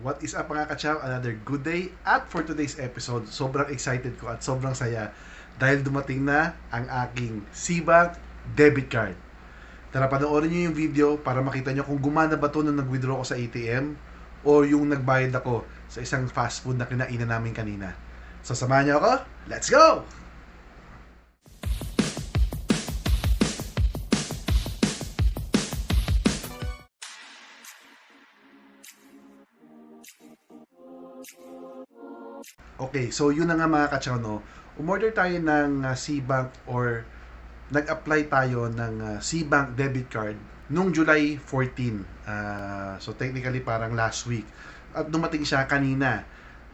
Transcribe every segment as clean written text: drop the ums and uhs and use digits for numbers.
What is up mga kachaw? Another good day. At for today's episode, sobrang excited ko at sobrang saya dahil dumating na ang aking Cbank debit card. Tara, panoorin nyo yung video para makita nyo kung gumana ba to nung nag-withdraw ko sa ATM o yung nagbayad ako sa isang fast food na kinainan namin kanina. So samahan nyo ako. Let's go! Okay, so yun na nga mga kachaw, no? Umorder tayo ng Cbank or nag-apply tayo ng Cbank debit card nung July 14. So technically parang last week. At dumating siya kanina,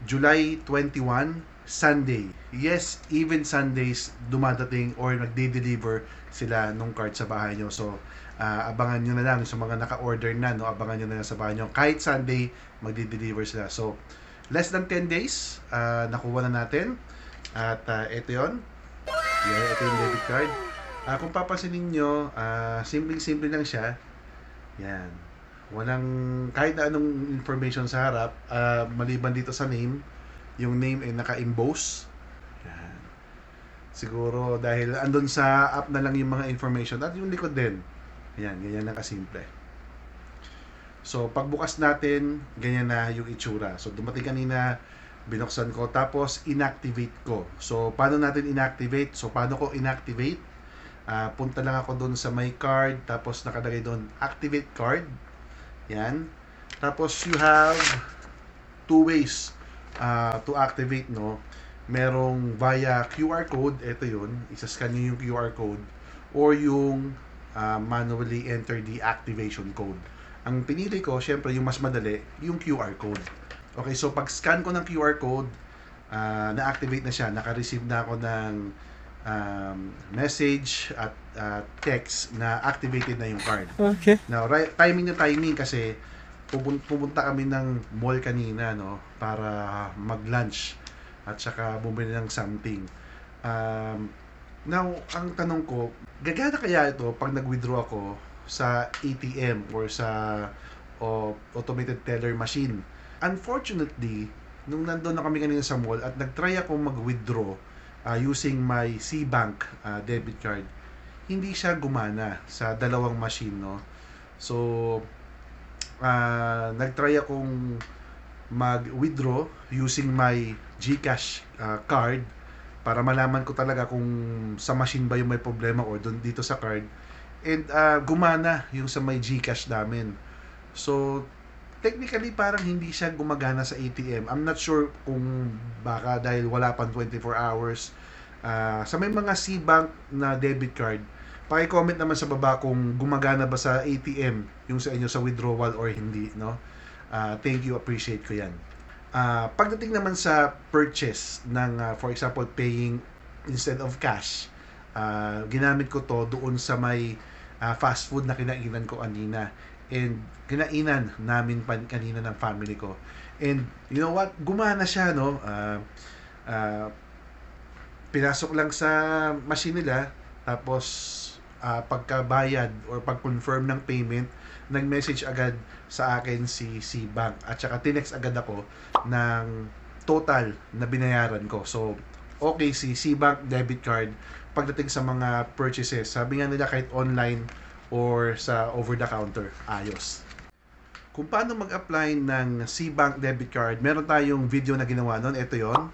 July 21, Sunday. Yes, even Sundays dumadating or nagde-deliver sila nung card sa bahay nyo. So abangan nyo na lang sa mga naka-order na, no? Abangan nyo na lang sa bahay nyo. Kahit Sunday, magde-deliver sila. So less than 10 days, nakuha na natin. At ito yun. Yeah, ito yung debit card. Kung papansinin nyo, simpleng-simple lang siya. Yan. Walang kahit na anong information sa harap, maliban dito sa name. Yung name ay naka-emboss. Yan. Siguro dahil andun sa app na lang yung mga information at yung likod din. Yan, ganyan lang kasimple. So, pagbukas natin, ganyan na yung itsura. So, dumating kanina, binuksan ko, tapos inactivate ko. So, paano natin inactivate? So, paano ko inactivate? Punta lang ako doon sa my card, tapos nakalagay doon, activate card. Yan. Tapos, you have two ways to activate, no? Merong via QR code, ito yun, isascan nyo yung QR code, or yung manually enter the activation code. Ang pinili ko, syempre yung mas madali, yung QR code. Okay, so pag scan ko ng QR code, na-activate na siya. Naka-receive na ako ng message at text na activated na yung card. Okay. Now, timing na timing kasi pupunta kami ng mall kanina, no, para mag-lunch at saka bumili ng something. Now, ang tanong ko, gagana kaya ito pag nag-withdraw ako sa ATM or sa automated teller machine? Unfortunately, nung nandun na kami kanina sa mall at nagtry ako mag-withdraw using my Cbank debit card, hindi siya gumana sa dalawang machine, no? So, nagtry akong mag-withdraw using my GCash card para malaman ko talaga kung sa machine ba yung may problema or dito sa card. And gumana yung sa may GCash namin. So, technically parang hindi siya gumagana sa ATM. I'm not sure kung baka dahil wala pang 24 hours. Sa may mga Cbank na debit card, paki-comment naman sa baba kung gumagana ba sa ATM yung sa inyo sa withdrawal or hindi, no? Thank you, appreciate ko yan. Pagdating naman sa purchase ng, for example, paying instead of cash, ginamit ko to doon sa may fast food na kinainan ko kanina and kinainan namin kanina ng family ko. And you know what? Gumana siya, no? Pinasok lang sa machine nila, tapos pagkabayad or pag-confirm ng payment, nag-message agad sa akin si Cbank at saka tinext agad ako ng total na binayaran ko. So, okay si Cbank debit card pagdating sa mga purchases. Sabi nga nila kahit online or sa over the counter, ayos. Kung paano mag-apply ng Cbank debit card, meron tayong video na ginawa noon. Ito yon.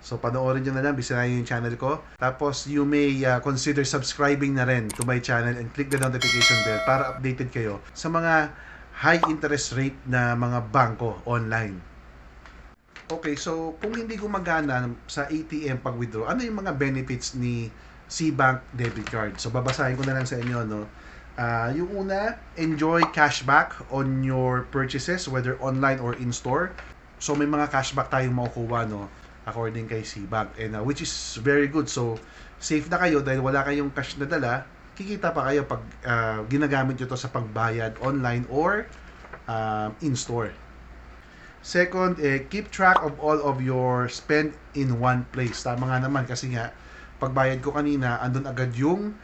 So panoorin nyo na lang, bisitahin yung channel ko. Tapos you may consider subscribing na rin to my channel and click the notification bell para updated kayo sa mga high interest rate na mga bangko online. Okay, so kung hindi gumagana sa ATM pag withdraw, ano yung mga benefits ni Cbank debit card? So babasahin ko na lang sa inyo, no. Yung una, enjoy cashback on your purchases whether online or in store. So may mga cashback tayong makukuha, no, according kay Cbank, and which is very good. So safe na kayo dahil wala kayong cash na dala. Kikita pa kayo pag ginagamit nyo to sa pagbayad online or in store. Second, keep track of all of your spend in one place. Tama nga naman kasi nga, pagbayad ko kanina, andun agad yung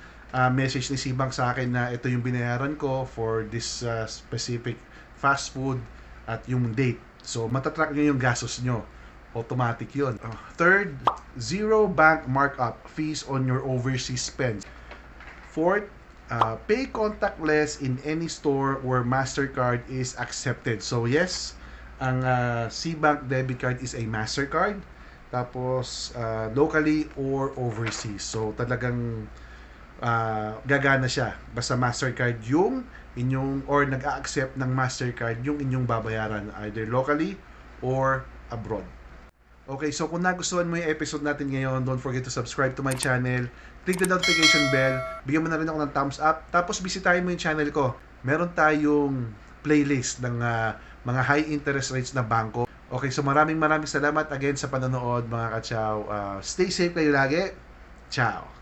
message ni Cbank sa akin na ito yung binayaran ko for this specific fast food at yung date. So, matatrack nyo yung gastos nyo. Automatic yun. Third, zero bank markup fees on your overseas spend. Fourth, pay contactless in any store where MasterCard is accepted. So, yes, ang SeaBank debit card is a MasterCard. Tapos, locally or overseas. So, talagang gagana siya. Basta MasterCard yung inyong, or nag-a-accept ng MasterCard yung inyong babayaran either locally or abroad. Okay, so kung nagustuhan mo yung episode natin ngayon, don't forget to subscribe to my channel, click the notification bell, bigyan mo na rin ako ng thumbs up, tapos bisitahin mo yung channel ko. Meron tayong playlist ng mga high interest rates na bangko. Okay, so maraming salamat again sa panonood mga kachaw. Stay safe kayo lagi. Ciao!